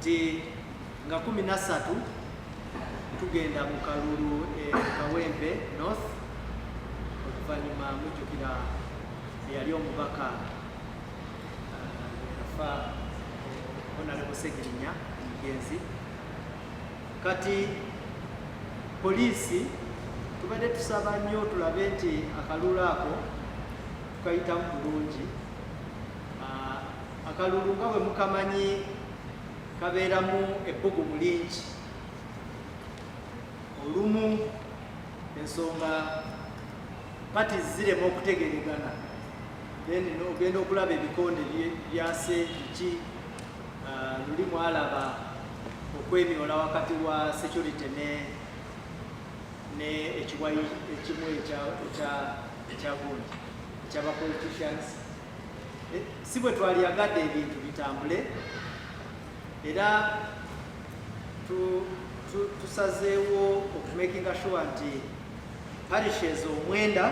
nti nga 13 tugenda mu kalulu Kawempe North oluvannyuma mujjukira eyali omubaka yafa Honorable Segirinya Mugenzi. Kati poliisi tubadde tusaba nnyo tulabe nti akalulu ako tukayitamu bulungi. Akalulu nga bwe mukamanyi kabeeramu ebbugumu lingi, olumu ensonga pati zirema okutegeregana, then ogenda okulaba ebikonde byase biki, luli mwalaba okwemyola wakati wa security ne ekiwayi ekimu ekyagundi eky'abapoliticians. Si bwe twalyagadde ebintu bitambule, era tusazeewo okumakinga sure nti parishes 9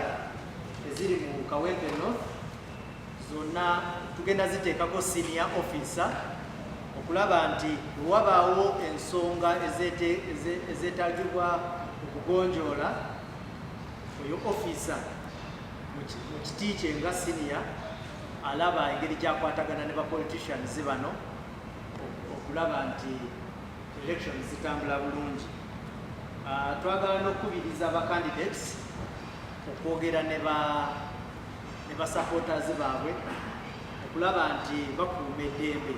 eziri mu Kawempe North zonna tugenda ziteekako senior officer okulaba nti wabaawo ensonga ezeetaagibwa okugonjoola, oyo officer mu kiti kye nga senior alaba engeri gyakwatagana ne bapoliticians bano okulaba nti elections zitambula bulungi. Twagala n'okukubiriza aba candidates okwogera ne ba supporters baabwe okulaba nti bakuuma eddembe.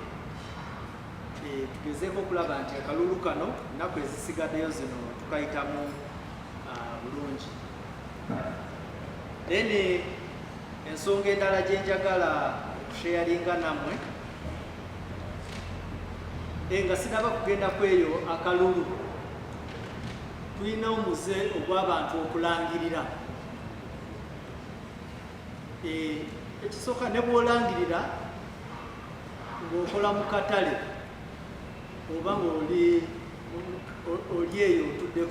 Tugezeeko okulaba nti akalulu kano ennaku ezisigaddeyo zino tukayitamu bulungi. Then ensonga endala gye njagala okusharinga nammwe, nga sinaba kugenda kweyo akalulu, tulina omuze ogw'abantu okulangirira. Ekisooka ne bw'olangirira ng'okola mu katale oba ng'oli eyo otudde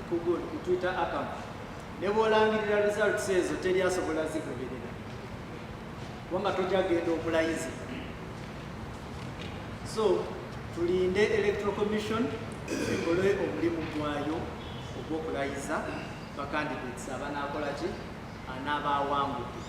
ku Twitter account, ne bw'olangirira results ezo teri asobola zigoberera kubanga tojja genda okulayiza. So tulinde Electoral Commission ekole omulimu gwayo ogw'okulayiza ba candidates abanaakola ki, anaaba awangudde.